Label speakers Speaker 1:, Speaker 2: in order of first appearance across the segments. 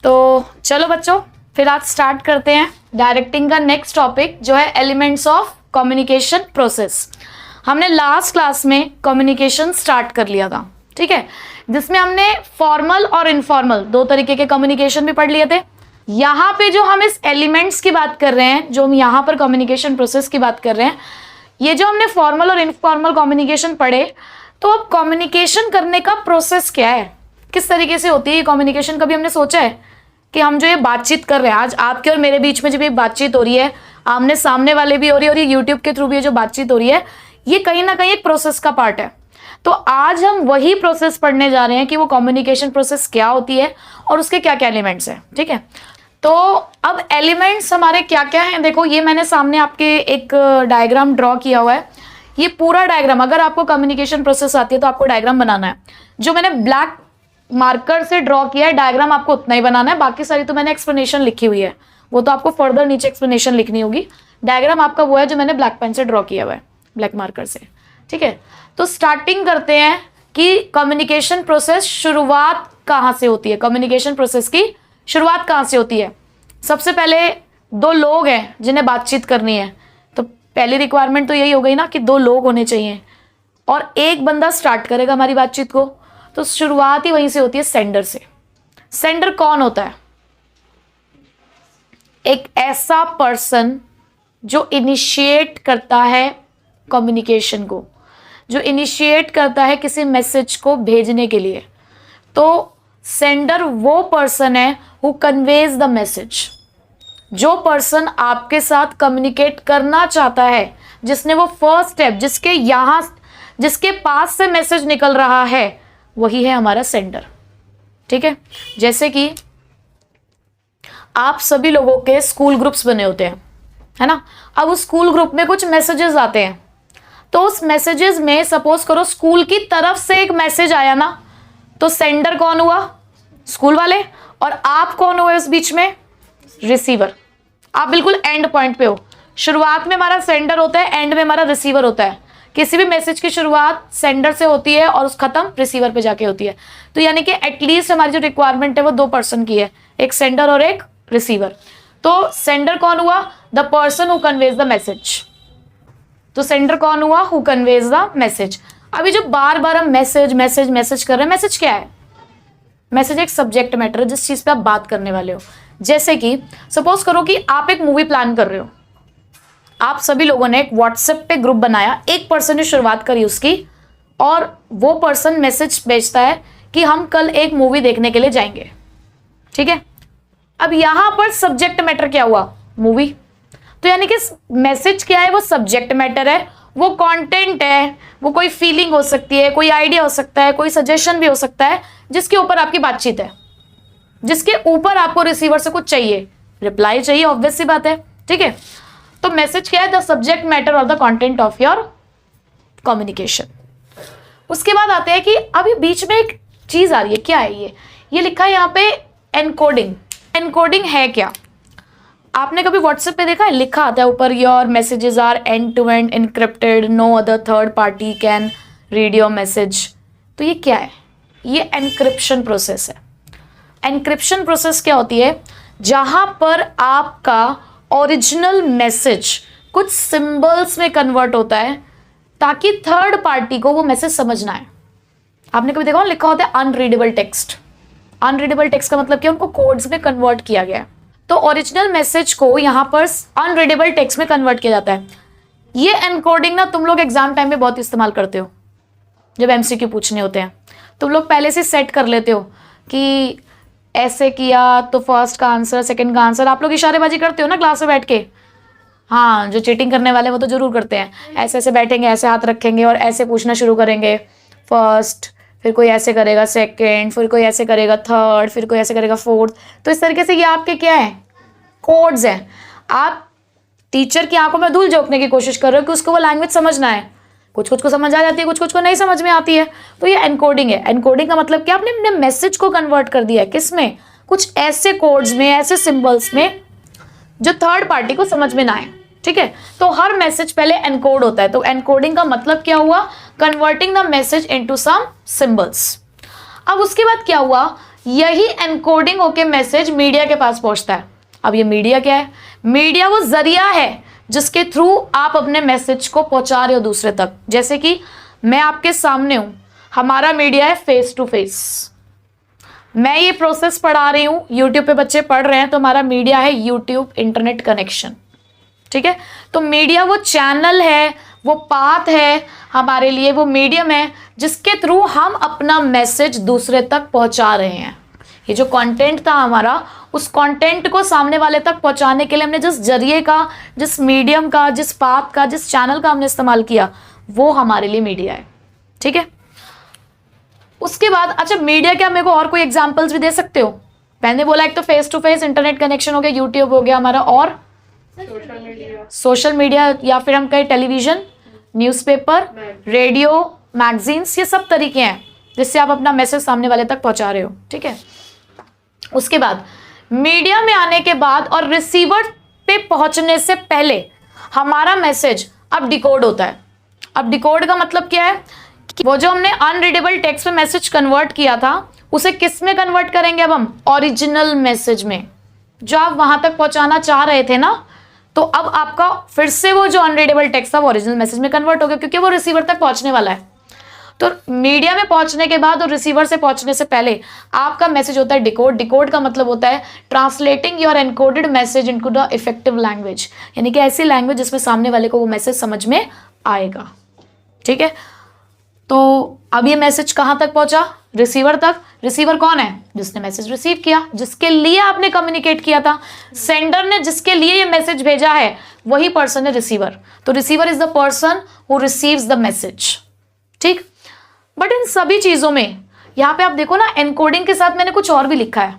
Speaker 1: तो चलो बच्चों, फिर आज स्टार्ट करते हैं डायरेक्टिंग का नेक्स्ट टॉपिक, जो है एलिमेंट्स ऑफ कम्युनिकेशन प्रोसेस। हमने लास्ट क्लास में कम्युनिकेशन स्टार्ट कर लिया था, ठीक है, जिसमें हमने फॉर्मल और इनफॉर्मल दो तरीके के कम्युनिकेशन भी पढ़ लिए थे। यहाँ पे जो हम इस एलिमेंट्स की बात कर रहे हैं, जो हम यहाँ पर कम्युनिकेशन प्रोसेस की बात कर रहे हैं, ये जो हमने फॉर्मल और इनफॉर्मल कम्युनिकेशन पढ़े, तो अब कम्युनिकेशन करने का प्रोसेस क्या है, किस तरीके से होती है ये कम्युनिकेशन। कभी हमने सोचा है कि हम जो ये बातचीत कर रहे हैं आज आपके और मेरे बीच में, जब ये बातचीत हो रही है, आमने सामने वाले भी हो रही है और ये यूट्यूब के थ्रू भी जो बातचीत हो रही है, ये कहीं ना कहीं एक प्रोसेस का पार्ट है। तो आज हम वही प्रोसेस पढ़ने जा रहे हैं कि वो कम्युनिकेशन प्रोसेस क्या होती है और उसके क्या क्या एलिमेंट्स हैं, ठीक है। तो अब एलिमेंट्स हमारे क्या क्या हैं, देखो ये मैंने सामने आपके एक डायग्राम ड्रॉ किया हुआ है। ये पूरा डायग्राम, अगर आपको कम्युनिकेशन प्रोसेस आती है तो आपको डायग्राम बनाना है। जो मैंने ब्लैक मार्कर से ड्रॉ किया है डायग्राम, आपको उतना ही बनाना है, बाकी सारी तो मैंने एक्सप्लेनेशन लिखी हुई है, वो तो आपको फर्दर नीचे एक्सप्लेनेशन लिखनी होगी। डायग्राम आपका वो है जो मैंने ब्लैक पेन से ड्रॉ किया हुआ है, ब्लैक मार्कर से, ठीक है। तो स्टार्टिंग करते हैं कि कम्युनिकेशन प्रोसेस शुरुआत कहाँ से होती है, कम्युनिकेशन प्रोसेस की शुरुआत कहाँ से होती है। सबसे पहले दो लोग हैं जिन्हें बातचीत करनी है, तो पहली रिक्वायरमेंट तो यही हो गई ना कि दो लोग होने चाहिए और एक बंदा स्टार्ट करेगा हमारी बातचीत को। तो शुरुआत ही वहीं से होती है, सेंडर से। सेंडर कौन होता है? एक ऐसा पर्सन जो इनिशिएट करता है कम्युनिकेशन को, जो इनिशिएट करता है किसी मैसेज को भेजने के लिए। तो सेंडर वो पर्सन है हु कन्वेज द मैसेज। जो पर्सन आपके साथ कम्युनिकेट करना चाहता है, जिसने वो फर्स्ट स्टेप, जिसके पास से मैसेज निकल रहा है, वही है हमारा सेंडर, ठीक है। जैसे कि आप सभी लोगों के स्कूल ग्रुप्स बने होते हैं, है ना। अब उस स्कूल ग्रुप में कुछ मैसेजेस आते हैं, तो उस मैसेजेस में सपोज करो स्कूल की तरफ से एक मैसेज आया ना, तो सेंडर कौन हुआ? स्कूल वाले। और आप कौन हुए उस बीच में? रिसीवर। आप बिल्कुल एंड पॉइंट पे हो। शुरुआत में हमारा सेंडर होता है, एंड में हमारा रिसीवर होता है। किसी भी मैसेज की शुरुआत सेंडर से होती है और उस खत्म रिसीवर पे जाके होती है। तो यानी कि एटलीस्ट हमारी जो रिक्वायरमेंट है वो दो पर्सन की है, एक सेंडर और एक रिसीवर। तो सेंडर कौन हुआ? The person who conveys the message. तो सेंडर कौन हुआ? Who conveys the message. अभी जो बार बार हम मैसेज मैसेज मैसेज कर रहे हैं, मैसेज क्या है? मैसेज एक सब्जेक्ट मैटर है, जिस चीज पे आप बात करने वाले हो। जैसे कि सपोज करो कि आप एक मूवी प्लान कर रहे हो, आप सभी लोगों ने एक व्हाट्सएप पे ग्रुप बनाया, एक पर्सन ने शुरुआत करी उसकी, और वो पर्सन मैसेज भेजता है कि हम कल एक मूवी देखने के लिए जाएंगे, ठीक है। अब यहां पर सब्जेक्ट मैटर क्या हुआ? मूवी। तो यानी कि मैसेज क्या है? वो सब्जेक्ट मैटर है, वो कंटेंट है, वो कोई फीलिंग हो सकती है, कोई आइडिया हो सकता है, कोई सजेशन भी हो सकता है, जिसके ऊपर आपकी बातचीत है, जिसके ऊपर आपको रिसीवर से कुछ चाहिए, रिप्लाई चाहिए, ऑब्वियस सी बात है, ठीक है। तो मैसेज क्या है? द सब्जेक्ट मैटर और the content of your communication. उसके बाद आते हैं कि अभी बीच में एक चीज आ रही है, क्या है ये लिखा है यहाँ पे एनकोडिंग। एनकोडिंग है क्या? आपने कभी व्हाट्सएप पे देखा है? लिखा आता है ऊपर, your messages are end to end encrypted, no other third party can read your message. तो ये क्या है? ये एनक्रिप्शन प्रोसेस है। एनक्रिप्शन प्रोसेस क्या होती है? जहां पर आपका ओरिजिनल मैसेज कुछ सिंबल्स में कन्वर्ट होता है ताकि थर्ड पार्टी को वो मैसेज समझना है। आपने कभी देखा हो लिखा होता है अनरीडेबल टेक्स्ट। अनरीडेबल टेक्स्ट का मतलब कि उनको कोड्स में कन्वर्ट किया गया है। तो ओरिजिनल मैसेज को यहाँ पर अनरीडेबल टेक्स्ट में कन्वर्ट किया जाता है। ये एनकोडिंग ना तुम लोग एग्जाम टाइम में बहुत इस्तेमाल करते हो। जब एमसीक्यू पूछने होते हैं तुम लोग पहले से सेट कर लेते हो कि ऐसे किया तो फर्स्ट का आंसर, सेकंड का आंसर। आप लोग इशारेबाजी करते हो ना क्लास में बैठ के। हाँ, जो चीटिंग करने वाले वो तो जरूर करते हैं। ऐसे ऐसे बैठेंगे, ऐसे हाथ रखेंगे और ऐसे पूछना शुरू करेंगे फर्स्ट, फिर कोई ऐसे करेगा सेकंड, फिर कोई ऐसे करेगा थर्ड, फिर कोई ऐसे करेगा फोर्थ। तो इस तरीके से ये आपके क्या है? कोड्स हैं। आप टीचर की आंखों में धूल झोंकने की कोशिश कर रहे हो कि उसको वो लैंग्वेज समझना है। कुछ कुछ को समझ आ जाती है, कुछ कुछ को नहीं समझ में आती है। तो ये एनकोडिंग है। एनकोडिंग का मतलब क्या? आपने अपने मैसेज को कन्वर्ट कर दिया है किस में? कुछ ऐसे कोड्स में, ऐसे सिंबल्स में जो थर्ड पार्टी को समझ में ना आए, ठीक है। तो हर मैसेज पहले एनकोड होता है। तो एनकोडिंग का मतलब क्या हुआ? Converting the message into some symbols. अब उसके बाद क्या हुआ यही एनकोडिंग होके मैसेज मीडिया के पास पहुंचता है। अब ये मीडिया क्या है? मीडिया वो जरिया है जिसके थ्रू आप अपने मैसेज को पहुंचा रहे हो दूसरे तक। जैसे कि मैं आपके सामने हूं, हमारा मीडिया है फेस टू फेस। मैं ये प्रोसेस पढ़ा रही हूं, यूट्यूब पे बच्चे पढ़ रहे हैं, तो हमारा मीडिया है यूट्यूब इंटरनेट कनेक्शन। ठीक है, तो मीडिया वो चैनल है, वो पाथ है हमारे लिए, वो मीडियम है जिसके थ्रू हम अपना मैसेज दूसरे तक पहुंचा रहे हैं। ये जो कंटेंट था हमारा, उस कंटेंट को सामने वाले तक पहुंचाने के लिए हमने जिस जरिए का, जिस मीडियम का, जिस पाथ का, जिस चैनल का हमने इस्तेमाल किया, वो हमारे लिए मीडिया है। ठीक है, उसके बाद अच्छा मीडिया क्या, मेरे को और कोई एग्जांपल्स भी दे सकते हो? मैंने बोला एक तो face to face internet connection हो गया, यूट्यूब हो गया हमारा, और सोशल मीडिया, या फिर हम कहें टेलीविजन, न्यूज़पेपर, रेडियो, मैगजीन्स, ये सब तरीके हैं जिससे आप अपना मैसेज सामने वाले तक पहुंचा रहे हो। ठीक है, उसके बाद मीडिया में आने के बाद और रिसीवर पे पहुंचने से पहले हमारा मैसेज अब डिकोड होता है। अब डिकोड का मतलब क्या है कि वो जो हमने अनरीडेबल टेक्स्ट में मैसेज कन्वर्ट किया था, उसे किस में कन्वर्ट करेंगे अब हम? ओरिजिनल मैसेज में, जो आप वहां तक पहुंचाना चाह रहे थे ना। तो अब आपका फिर से वो जो अनरीडेबल टेक्स्ट था वो ओरिजिनल मैसेज में कन्वर्ट हो गया, क्योंकि वो रिसीवर तक पहुंचने वाला है। तो मीडिया में पहुंचने के बाद और रिसीवर से पहुंचने से पहले आपका मैसेज होता है डिकोड। डिकोड का मतलब होता है translating your encoded message into the effective language, यानी कि ऐसी लैंग्वेज जिसमें सामने वाले को वो मैसेज समझ में आएगा। ठीक है, तो अब ये मैसेज कहां तक पहुंचा? रिसीवर तक। रिसीवर कौन है? जिसने मैसेज रिसीव किया, जिसके लिए आपने कम्युनिकेट किया था। सेंडर ने जिसके लिए ये मैसेज भेजा है वही पर्सन है रिसीवर। तो receiver is the person who receives the message. ठीक, बट इन सभी चीजों में यहां पे आप देखो ना, एनकोडिंग के साथ मैंने कुछ और भी लिखा है।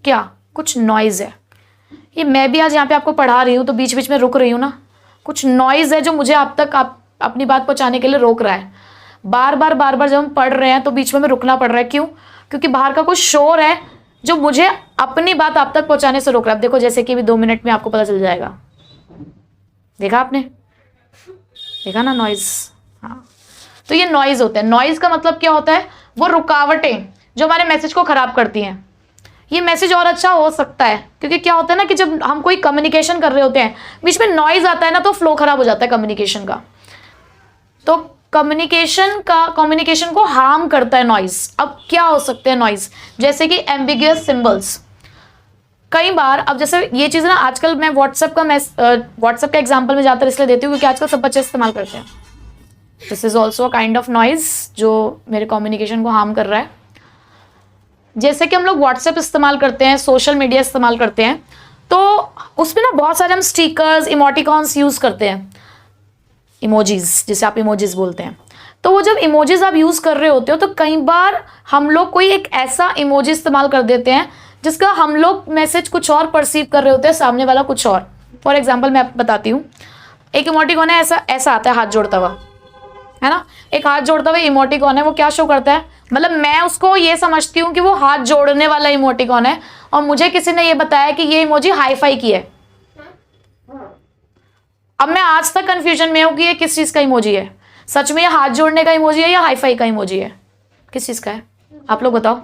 Speaker 1: क्या? कुछ नॉइज है। ये मैं भी आज यहाँ पे आपको पढ़ा रही हूं तो बीच बीच में रुक रही हूं ना, कुछ नॉइज है जो मुझे आप तक अपनी बात पहुंचाने के लिए रोक रहा है। बार बार जब हम पढ़ रहे हैं तो बीच में रुकना पड़ रहा है। क्यों? क्योंकि बाहर का कुछ शोर है जो मुझे अपनी बात आप तक पहुंचाने से रोक रहा है। देखो जैसे कि अभी 2 मिनट में आपको पता चल जाएगा। देखा आपने? देखा ना नॉइज? हाँ, तो ये नॉइज होता है। नॉइज का मतलब क्या होता है? वो रुकावटें जो हमारे मैसेज को खराब करती हैं। ये मैसेज और अच्छा हो सकता है, क्योंकि क्या होता है ना कि जब हम कोई कम्युनिकेशन कर रहे होते हैं, बीच में नॉइज आता है ना, तो फ्लो खराब हो जाता है कम्युनिकेशन का। तो कम्युनिकेशन को हार्म करता है नॉइज। अब क्या हो सकते हैं नॉइज? जैसे कि एम्बिगुअस सिंबल्स। कई बार अब जैसे ये चीज़ ना, आजकल मैं व्हाट्सएप का एग्जांपल में ज़्यादातर इसलिए देती हूँ क्योंकि आजकल सब बच्चे इस्तेमाल करते हैं। This is also a kind of noise जो मेरे कम्युनिकेशन को हार्म कर रहा है। जैसे कि हम लोग व्हाट्सएप इस्तेमाल करते हैं, सोशल मीडिया इस्तेमाल करते हैं, तो उसमें ना बहुत सारे हम स्टिकर्स, इमोटिकॉन्स यूज़ करते हैं। इमोजीज, जिसे आप इमोजीज बोलते हैं। तो वो जब इमोजीज आप यूज़ कर रहे होते हो तो कई बार हम लोग कोई एक ऐसा इमोजी इस्तेमाल कर देते हैं जिसका हम लोग मैसेज कुछ और परसीव कर रहे होते हैं, सामने वाला कुछ और। फॉर एग्जाम्पल मैं आपको बताती हूँ। एक इमोटिकॉन है, ऐसा आता है हाथ जोड़ता हुआ, है ना। एक हाथ जोड़ता हुआ इमोटिकॉन है, वो क्या शो करता है? मतलब मैं उसको ये समझती हूँ कि वो हाथ जोड़ने वाला इमोटिकॉन है, और मुझे किसी ने ये बताया कि ये इमोजी हाई-फाई की है। अब मैं आज तक कंफ्यूजन में हूँ कि ये किस चीज़ का इमोजी है। सच में ये हाथ जोड़ने का इमोजी है या हाई-फाई का इमोजी है? किस चीज़ का है? आप लोग बताओ।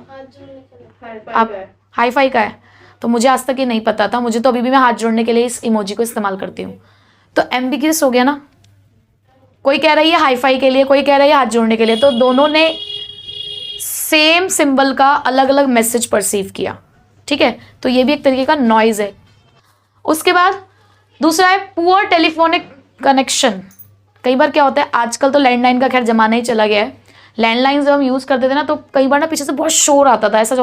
Speaker 1: आप हाई-फाई का है? तो मुझे आज तक ये नहीं पता था। मुझे तो अभी भी मैं हाथ जोड़ने के लिए इस इमोजी को इस्तेमाल करती हूँ। तो एम्बिगियस हो गया ना। कोई कह रही है हाई-फाई के लिए, कोई कह रही है हाथ जोड़ने के लिए, तो दोनों ने सेम सिंबल का अलग अलग मैसेज परसीव किया। ठीक है, तो ये भी एक तरीके का नॉइज है। उसके बाद दूसरा है पुअर टेलीफोनिक कनेक्शन। कई बार क्या होता है, आजकल तो लैंडलाइन का खैर जमाना ही चला गया है। लैंडलाइन जब हम यूज़ करते थे ना, तो कई बार ना पीछे से बहुत शोर आता था। ऐसा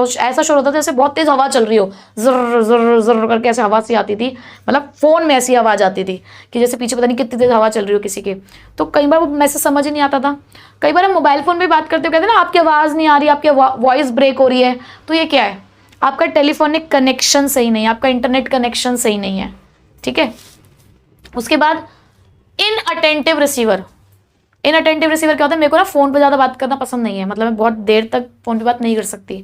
Speaker 1: शोर होता था जैसे बहुत तेज़ हवा चल रही हो, ज़र ज़र ज़र करके ऐसे हवा सी आती थी। मतलब फ़ोन में ऐसी आवाज़ आती थी कि जैसे पीछे पता नहीं कितनी तेज़ हवा चल रही हो किसी की। तो कई बार वो मैसेज समझ ही नहीं आता था। कई बार हम मोबाइल फ़ोन पर बात करते हो, कहते हैं ना आपकी आवाज़ नहीं आ रही, आपकी वॉइस ब्रेक हो रही है। तो ये क्या है? आपका टेलीफोनिक कनेक्शन सही नहीं है, आपका इंटरनेट कनेक्शन सही नहीं है। ठीक है, उसके बाद इनअटेंटिव रिसीवर। इनअटेंटिव रिसीवर क्या होता है? मेरे को ना फ़ोन पे ज़्यादा बात करना पसंद नहीं है, मतलब मैं बहुत देर तक फ़ोन पे बात नहीं कर सकती।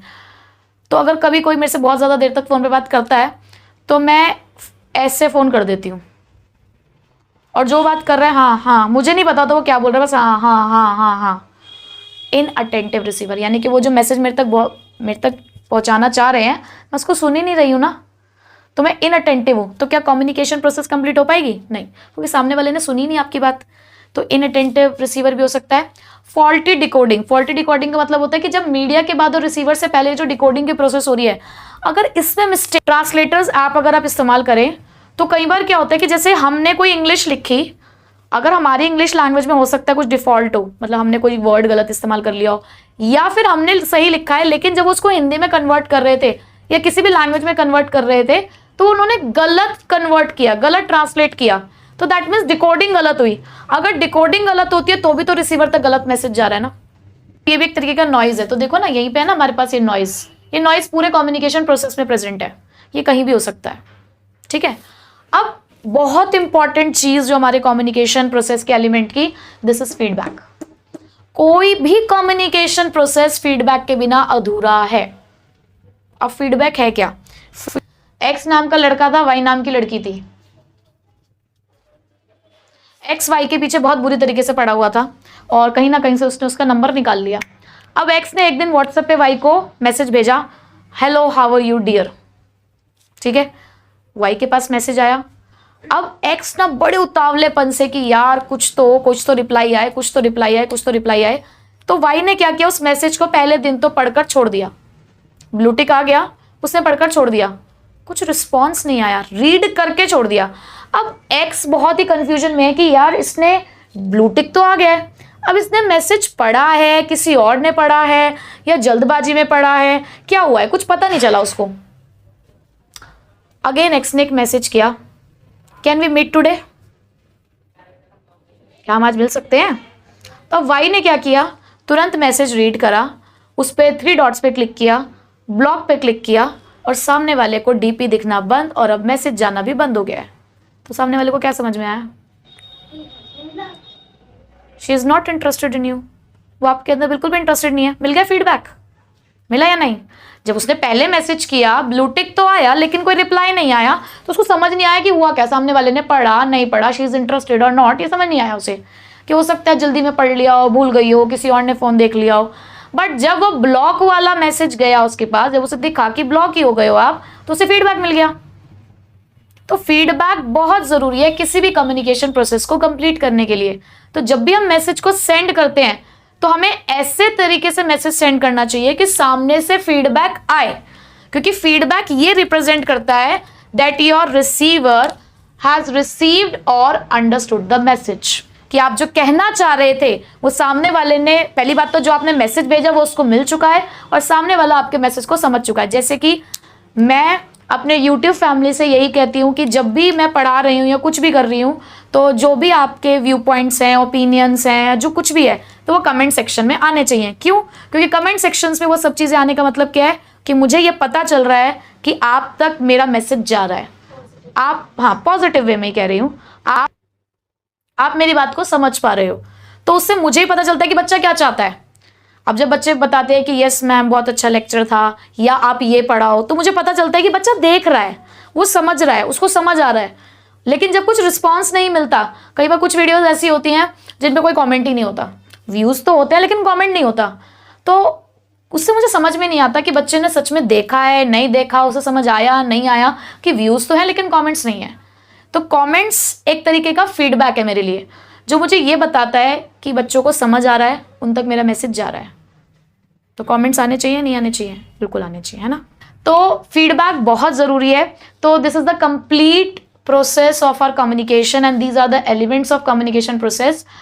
Speaker 1: तो अगर कभी कोई मेरे से बहुत ज़्यादा देर तक फ़ोन पे बात करता है तो मैं ऐसे फ़ोन कर देती हूँ, और जो बात कर रहा है हाँ हाँ, मुझे नहीं पता तो वो क्या बोल रहा है, बस हाँ हाँ हाँ हाँ हाँ। इनअटेंटिव रिसीवर यानी कि वो जो मैसेज मेरे तक पहुंचाना चाह रहे हैं, मैं उसको सुन ही नहीं रही हूँ ना, तो मैं इनअटेंटिव हूँ, तो क्या कम्युनिकेशन प्रोसेस कंप्लीट हो पाएगी? नहीं, क्योंकि सामने वाले ने सुनी नहीं आपकी बात। तो इनअटेंटिव रिसीवर भी हो सकता है। फॉल्टी डिकोडिंग, फॉल्टी डिकोडिंग का मतलब होता है कि जब मीडिया के बाद और रिसीवर से पहले जो डिकोडिंग की प्रोसेस हो रही है, अगर इसमें मिस्टेक, ट्रांसलेटर्स ऐप अगर आप इस्तेमाल करें तो कई बार क्या होता है कि जैसे हमने कोई इंग्लिश लिखी, अगर हमारी इंग्लिश लैंग्वेज में हो सकता है कुछ डिफॉल्ट हो, मतलब हमने कोई वर्ड गलत इस्तेमाल कर लिया हो, या फिर हमने सही लिखा है लेकिन जब उसको हिंदी में कन्वर्ट कर रहे थे या किसी भी लैंग्वेज में कन्वर्ट कर रहे थे तो उन्होंने गलत कन्वर्ट किया, गलत ट्रांसलेट किया, तो दैट मीन्स डिकोडिंग गलत हुई। अगर डिकोडिंग गलत होती है तो भी तो रिसीवर तक गलत मैसेज जा रहा है ना। ये भी एक तरीके का नॉइज है। तो देखो ना, यहीं पे है ना हमारे पास ये नॉइज पूरे कम्युनिकेशन प्रोसेस में प्रेजेंट है, ये कहीं भी हो सकता है। ठीक है, अब बहुत इंपॉर्टेंट चीज जो हमारे कम्युनिकेशन प्रोसेस के एलिमेंट की, दिस इज फीडबैक। कोई भी कम्युनिकेशन प्रोसेस फीडबैक के बिना अधूरा है। अब फीडबैक है क्या? एक्स नाम का लड़का था, वाई नाम की लड़की थी। एक्स वाई के पीछे बहुत बुरी तरीके से पड़ा हुआ था और कहीं ना कहीं से उसने उसका नंबर निकाल लिया। अब एक्स ने एक दिन व्हाट्सएप पे वाई को मैसेज भेजा, hello how are you dear. ठीक है, वाई के पास मैसेज आया। अब एक्स ना बड़े उतावलेपन से कि यार कुछ तो रिप्लाई आए, कुछ तो रिप्लाई आए। तो वाई ने क्या किया, उस मैसेज को पहले दिन तो पढ़कर छोड़ दिया। ब्लूटिक आ गया, उसने पढ़कर छोड़ दिया, कुछ रिस्पॉन्स नहीं आया, रीड करके छोड़ दिया। अब एक्स बहुत ही कंफ्यूजन में है कि यार इसने ब्लूटिक तो आ गया है, अब इसने मैसेज पढ़ा है, किसी और ने पढ़ा है या जल्दबाजी में पढ़ा है, क्या हुआ है, कुछ पता नहीं चला उसको। अगेन एक्स ने एक मैसेज किया, कैन वी मीट टुडे, क्या हम आज मिल सकते हैं? तो अब वाई ने क्या किया, तुरंत मैसेज रीड करा, उस पर 3 डॉट्स पे क्लिक किया, ब्लॉक पे क्लिक किया और सामने वाले को डीपी दिखना बंद और अब मैसेज जाना भी बंद हो गया है। तो सामने वाले को क्या समझ में आया? She is not interested in you, वो आपके अंदर बिल्कुल भी इंटरेस्टेड नहीं है। मिल गया फीडबैक? मिला या नहीं? जब उसने पहले मैसेज किया, ब्लूटिक तो आया लेकिन कोई रिप्लाई नहीं आया, तो उसको समझ नहीं आया कि हुआ क्या, सामने वाले ने पढ़ा नहीं पढ़ा, शी इज इंटरेस्टेड और नॉट, ये समझ नहीं आया उसे, कि हो सकता है जल्दी में पढ़ लिया हो, भूल गई हो, किसी और ने फोन देख लिया हो। बट जब वो ब्लॉक वाला मैसेज गया उसके पास, जब उसे दिखा कि ब्लॉक ही हो गए हो आप, तो उसे फीडबैक मिल गया। तो फीडबैक बहुत जरूरी है किसी भी कम्युनिकेशन प्रोसेस को कंप्लीट करने के लिए। तो जब भी हम मैसेज को सेंड करते हैं तो हमें ऐसे तरीके से मैसेज सेंड करना चाहिए कि सामने से फीडबैक आए, क्योंकि फीडबैक ये रिप्रेजेंट करता है that your receiver has received और अंडरस्टूड द मैसेज, कि आप जो कहना चाह रहे थे वो सामने वाले ने, पहली बात तो जो आपने मैसेज भेजा वो उसको मिल चुका है और सामने वाला आपके मैसेज को समझ चुका है। जैसे कि मैं अपने YouTube फैमिली से यही कहती हूँ कि जब भी मैं पढ़ा रही हूँ या कुछ भी कर रही हूँ, तो जो भी आपके व्यू पॉइंट्स हैं, ओपिनियंस हैं, जो कुछ भी है, तो वो कमेंट सेक्शन में आने चाहिए। क्यों? क्योंकि कमेंट सेक्शंस में वो सब चीज़ें आने का मतलब क्या है कि मुझे ये पता चल रहा है कि आप तक मेरा मैसेज जा रहा है। आप, हाँ, पॉजिटिव वे में ही कह रही हूँ, आप मेरी बात को समझ पा रहे हो, तो उससे मुझे ही पता चलता है कि बच्चा क्या चाहता है। अब जब बच्चे बताते हैं कि यस मैम बहुत अच्छा लेक्चर था, या आप ये पढ़ाओ, तो मुझे पता चलता है कि बच्चा देख रहा है, वो समझ रहा है, उसको समझ आ रहा है। लेकिन जब कुछ रिस्पॉन्स नहीं मिलता, कई बार कुछ वीडियोस ऐसी होती हैं जिन पे कोई कमेंट ही नहीं होता, व्यूज़ तो होते हैं लेकिन कमेंट नहीं होता, तो उससे मुझे समझ में नहीं आता कि बच्चे ने सच में देखा है, नहीं देखा, उसे समझ आया नहीं आया, कि व्यूज़ तो है लेकिन कॉमेंट्स नहीं है। तो कमेंट्स एक तरीके का फीडबैक है मेरे लिए, जो मुझे ये बताता है कि बच्चों को समझ आ रहा है, उन तक मेरा मैसेज जा रहा है। तो कमेंट्स आने चाहिए, नहीं आने चाहिए? बिल्कुल आने चाहिए, है ना। तो फीडबैक बहुत ज़रूरी है। तो this is the complete process of our communication and these are the elements of communication process.